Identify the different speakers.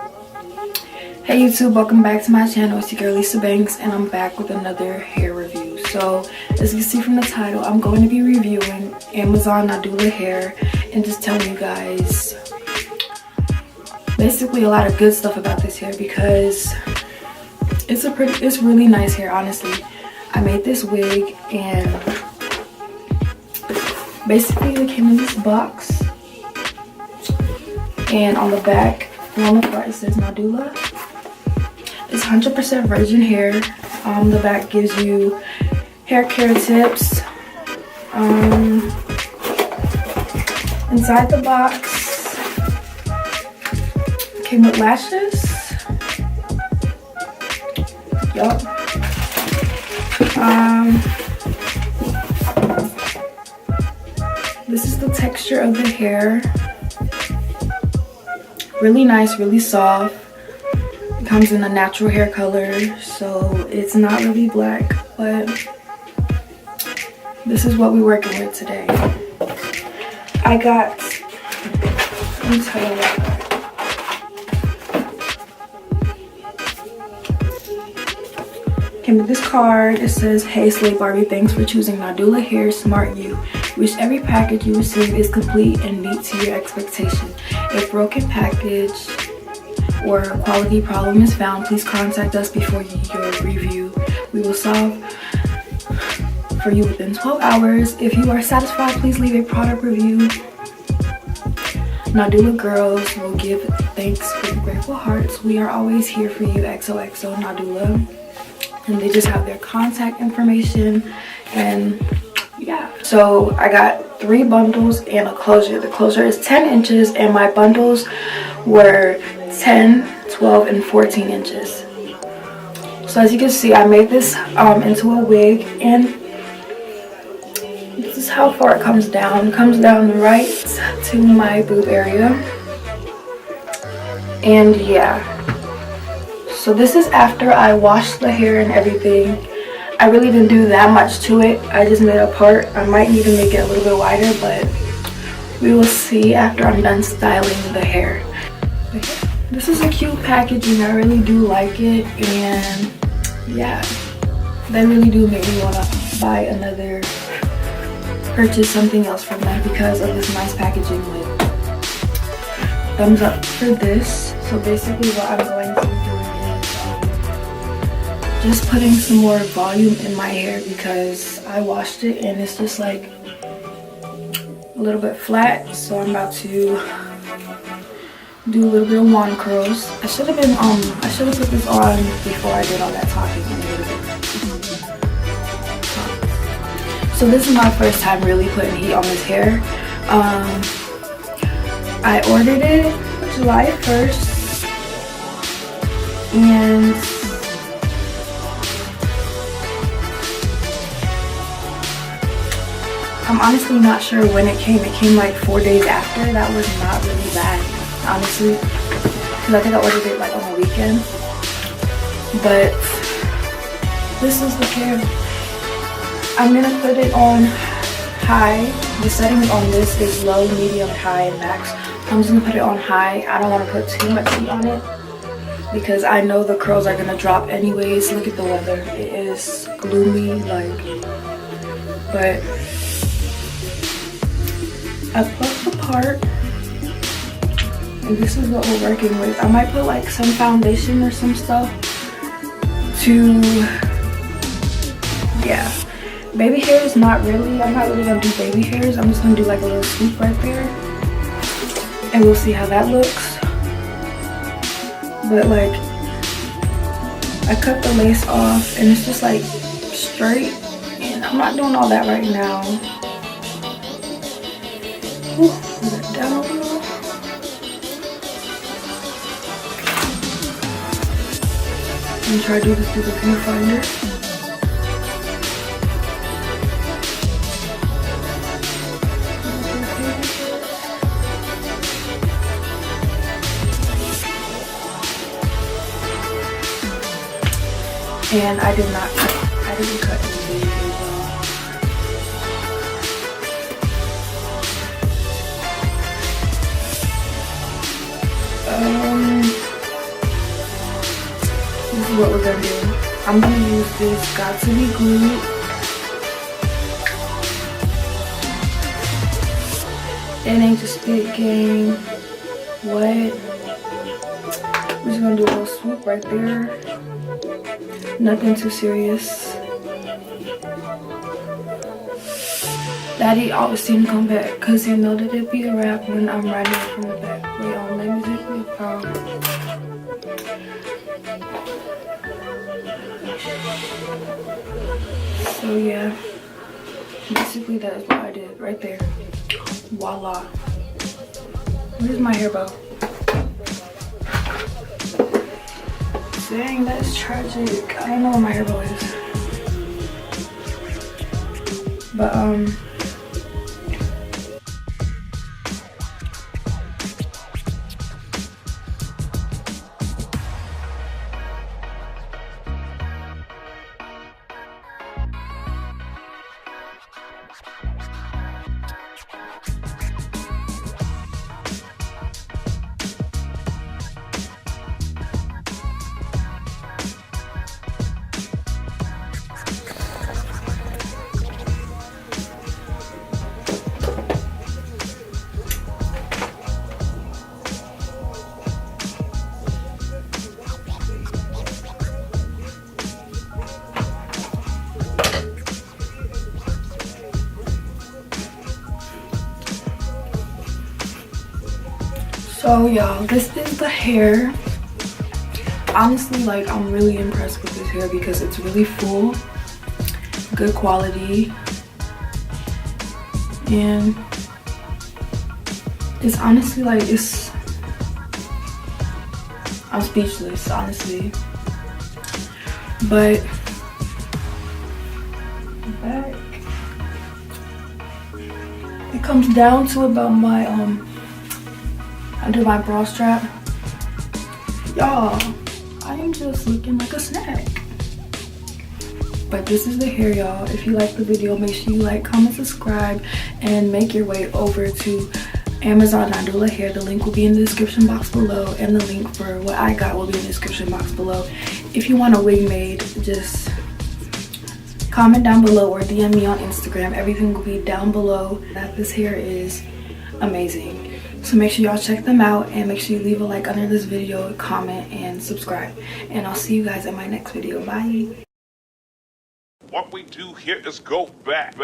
Speaker 1: Hey YouTube, welcome back to my channel. It's your girl Lisa Banks and I'm back with another hair review. So as you can see from the title, I'm going to be reviewing Amazon Nadula hair and just telling you guys basically a lot of good stuff about this hair because it's really nice hair, honestly. I made this wig and basically it came in this box, and on the back on the front it says Nadula. It's 100% virgin hair. The back gives you hair care tips. Inside the box came with lashes. Yup. This is the texture of the hair. Really nice, really soft. It comes in a natural hair color, so it's not really black, but this is what we're working with today. Let me tell you what. Came with this card. It says, "Hey Slay Barbie, thanks for choosing Nadula Hair Smart You. Wish every package you receive is complete and meets your expectation. If broken package or quality problem is found, please contact us before your review. We will solve for you within 12 hours. If you are satisfied, please leave a product review. Nadula girls will give thanks with grateful hearts. We are always here for you. XOXO Nadula." And they just have their contact information, and yeah. So I got 3 bundles and a closure. The closure is 10 inches and my bundles were 10, 12, and 14 inches. So as you can see, I made this into a wig, and this is how far it comes down. It comes down right to my boob area. And yeah. So this is after I washed the hair and everything. I really didn't do that much to it. I just made a part. I might need to make it a little bit wider, but we will see after I'm done styling the hair. This is a cute packaging. I really do like it, and yeah, they really do make me want to buy purchase something else from them because of this nice packaging. With thumbs up for this. So basically what I'm going to do just putting some more volume in my hair because I washed it and it's just like a little bit flat. So I'm about to do a little bit of wand curls. I should have put this on before I did all that talking a little bit. So this is my first time really putting heat on this hair. I ordered it July 1st, and I'm honestly not sure when it came. It came like 4 days after. That was not really bad, honestly, because I think I ordered it like on the weekend. But this is the hair. I'm gonna put it on high. The settings on this is low, medium, high, and max. I'm just gonna put it on high. I don't want to put too much heat on it because I know the curls are gonna drop anyways. Look at the weather. It is gloomy, but I plucked the part, and this is what we're working with. I might put like some foundation or some stuff to, yeah. Baby hairs, I'm not really gonna do baby hairs. I'm just gonna do like a little swoop right there, and we'll see how that looks. But like, I cut the lace off and it's just like straight, and I'm not doing all that right now. Ooh, put it down a little. And try to do this through the viewfinder. And I didn't cut any baby hairs off. what we're gonna do. I'm gonna use this Got to Be Glue. It ain't just spit game. What? We're just gonna do a little swoop right there. Nothing too serious. Daddy always seem to come back because he know that it be a wrap when I'm riding it from the back. Wait, let me take the So yeah, basically that is what I did right there. Voila. Where's my hair bow? Dang, that's tragic. I don't know where my hair bow is. But so y'all, this is the hair. Honestly, like, I'm really impressed with this hair because it's really full, good quality, and it's honestly like, I'm speechless, honestly. But back, it comes down to about my under my bra strap. Y'all, I am just looking like a snack. But this is the hair, y'all. If you like the video, make sure you like, comment, subscribe, and make your way over to Amazon Nadula hair. The link will be in the description box below, and the link for what I got will be in the description box below. If you want a wig made, just comment down below or DM me on Instagram. Everything will be down below. This hair is amazing. So make sure y'all check them out, and make sure you leave a like under this video, comment, and subscribe. And I'll see you guys in my next video. Bye.
Speaker 2: What we do here is go back.